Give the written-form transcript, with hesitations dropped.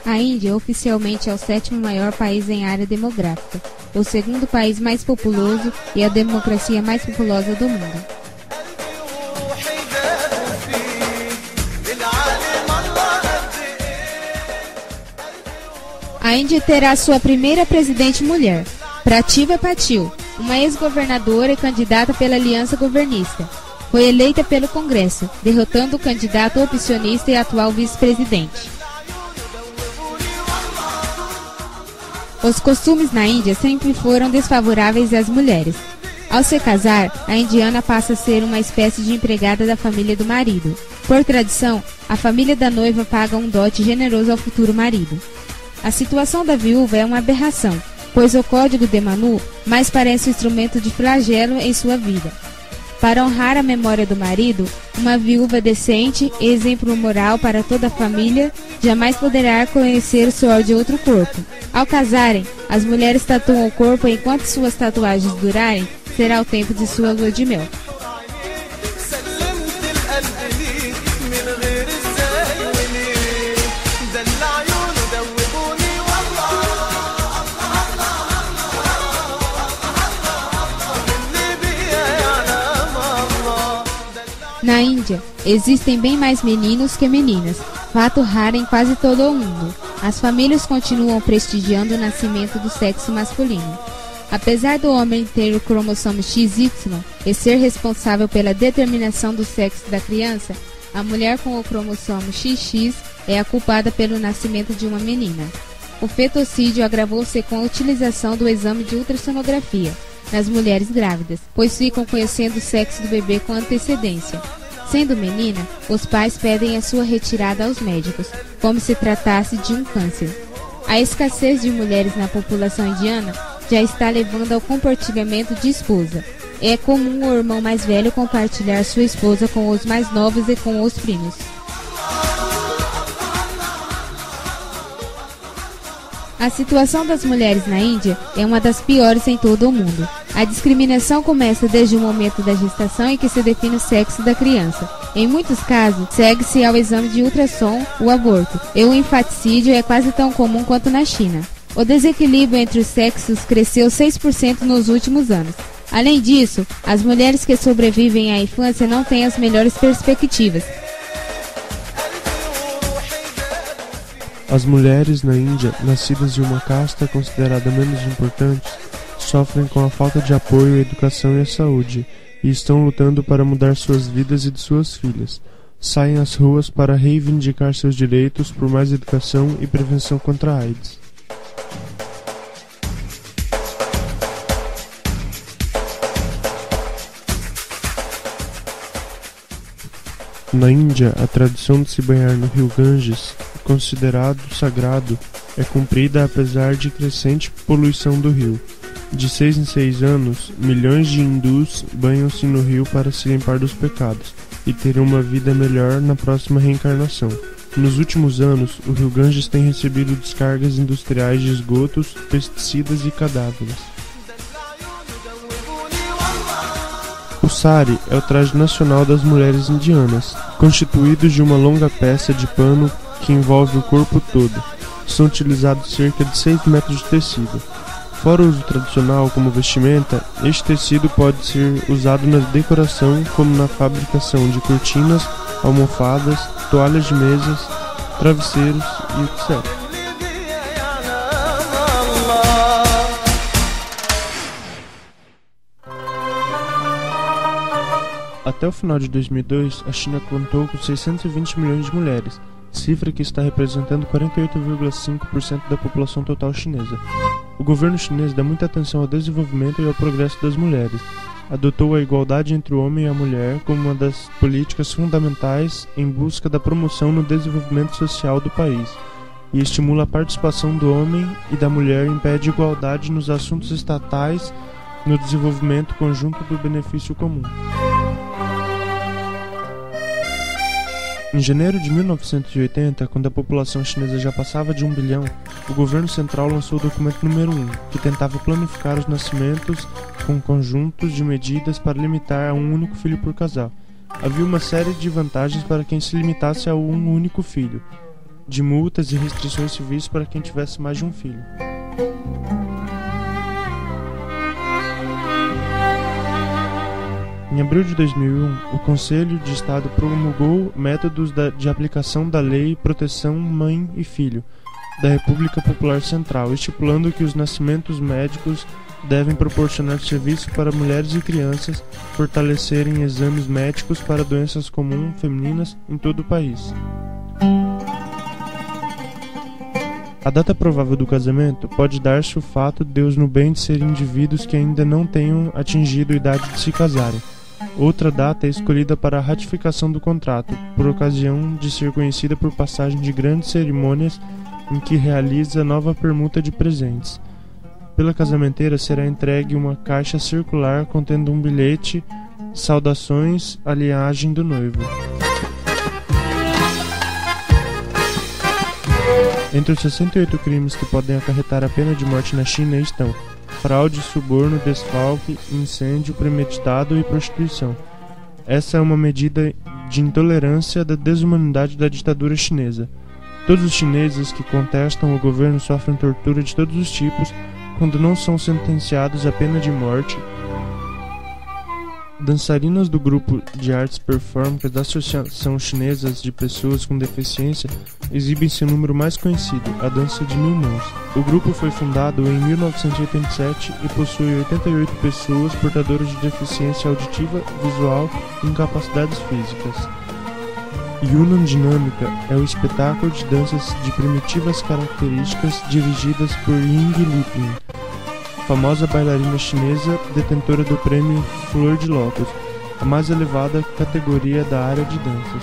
A Índia oficialmente é o 7º maior país em área demográfica, o 2º país mais populoso e a democracia mais populosa do mundo. A Índia terá sua primeira presidente mulher, Pratibha Patil, uma ex-governadora e candidata pela Aliança Governista. Foi eleita pelo Congresso, derrotando o candidato opcionista e atual vice-presidente. Os costumes na Índia sempre foram desfavoráveis às mulheres. Ao se casar, a indiana passa a ser uma espécie de empregada da família do marido. Por tradição, a família da noiva paga um dote generoso ao futuro marido. A situação da viúva é uma aberração, pois o Código de Manu mais parece um instrumento de flagelo em sua vida. Para honrar a memória do marido, uma viúva decente e exemplo moral para toda a família jamais poderá conhecer o suor de outro corpo. Ao casarem, as mulheres tatuam o corpo e enquanto suas tatuagens durarem, será o tempo de sua lua de mel. Na Índia, existem bem mais meninos que meninas, fato raro em quase todo o mundo. As famílias continuam prestigiando o nascimento do sexo masculino. Apesar do homem ter o cromossomo XY e ser responsável pela determinação do sexo da criança, a mulher com o cromossomo XX é a culpada pelo nascimento de uma menina. O fetocídio agravou-se com a utilização do exame de ultrassonografia nas mulheres grávidas, pois ficam conhecendo o sexo do bebê com antecedência. Sendo menina, os pais pedem a sua retirada aos médicos, como se tratasse de um câncer. A escassez de mulheres na população indiana já está levando ao compartilhamento de esposa. É comum o irmão mais velho compartilhar sua esposa com os mais novos e com os primos. A situação das mulheres na Índia é uma das piores em todo o mundo. A discriminação começa desde o momento da gestação em que se define o sexo da criança. Em muitos casos, segue-se ao exame de ultrassom o aborto, e o infanticídio é quase tão comum quanto na China. O desequilíbrio entre os sexos cresceu 6% nos últimos anos. Além disso, as mulheres que sobrevivem à infância não têm as melhores perspectivas. As mulheres na Índia, nascidas de uma casta considerada menos importante, sofrem com a falta de apoio à educação e à saúde, e estão lutando para mudar suas vidas e de suas filhas. Saem às ruas para reivindicar seus direitos por mais educação e prevenção contra a AIDS. Na Índia, a tradição de se banhar no rio Ganges, considerado sagrado, é cumprida apesar de crescente poluição do rio. De 6 em 6 anos, milhões de hindus banham-se no rio para se limpar dos pecados e ter uma vida melhor na próxima reencarnação. Nos últimos anos, o rio Ganges tem recebido descargas industriais de esgotos, pesticidas e cadáveres. O sari é o traje nacional das mulheres indianas, constituído de uma longa peça de pano que envolve o corpo todo. São utilizados cerca de 6 metros de tecido. Fora o uso tradicional como vestimenta, este tecido pode ser usado na decoração, como na fabricação de cortinas, almofadas, toalhas de mesas, travesseiros e etc. Até o final de 2002, a China contou com 620 milhões de mulheres, cifra que está representando 48,5% da população total chinesa. O governo chinês dá muita atenção ao desenvolvimento e ao progresso das mulheres. Adotou a igualdade entre o homem e a mulher como uma das políticas fundamentais em busca da promoção no desenvolvimento social do país, e estimula a participação do homem e da mulher em pé de igualdade nos assuntos estatais no desenvolvimento conjunto do benefício comum. Em janeiro de 1980, quando a população chinesa já passava de 1 bilhão, o governo central lançou o documento número 1, que tentava planificar os nascimentos com conjuntos de medidas para limitar a um único filho por casal. Havia uma série de vantagens para quem se limitasse a um único filho. de multas e restrições civis para quem tivesse mais de um filho. Em abril de 2001, o Conselho de Estado promulgou métodos de aplicação da Lei Proteção Mãe e Filho da República Popular Central, estipulando que os nascimentos médicos devem proporcionar serviço para mulheres e crianças, fortalecerem exames médicos para doenças comuns femininas em todo o país. A data provável do casamento pode dar-se o fato de Deus no bem de serem indivíduos que ainda não tenham atingido a idade de se casarem. Outra data é escolhida para a ratificação do contrato, por ocasião de ser conhecida por passagem de grandes cerimônias em que realiza nova permuta de presentes. Pela casamenteira será entregue uma caixa circular contendo um bilhete, saudações à linhagem do noivo. Entre os 68 crimes que podem acarretar a pena de morte na China estão fraude, suborno, desfalque, incêndio premeditado e prostituição. Essa é uma medida de intolerância da desumanidade da ditadura chinesa. Todos os chineses que contestam o governo sofrem tortura de todos os tipos quando não são sentenciados à pena de morte. Dançarinas do grupo de artes performance da Associação Chinesa de Pessoas com Deficiência exibem seu número mais conhecido, a Dança de Mil Mãos. O grupo foi fundado em 1987 e possui 88 pessoas portadoras de deficiência auditiva, visual e incapacidades físicas. Yunnan Dinâmica é o espetáculo de danças de primitivas características dirigidas por Ying Liping, famosa bailarina chinesa detentora do prêmio Flor de Lótus, a mais elevada categoria da área de danças.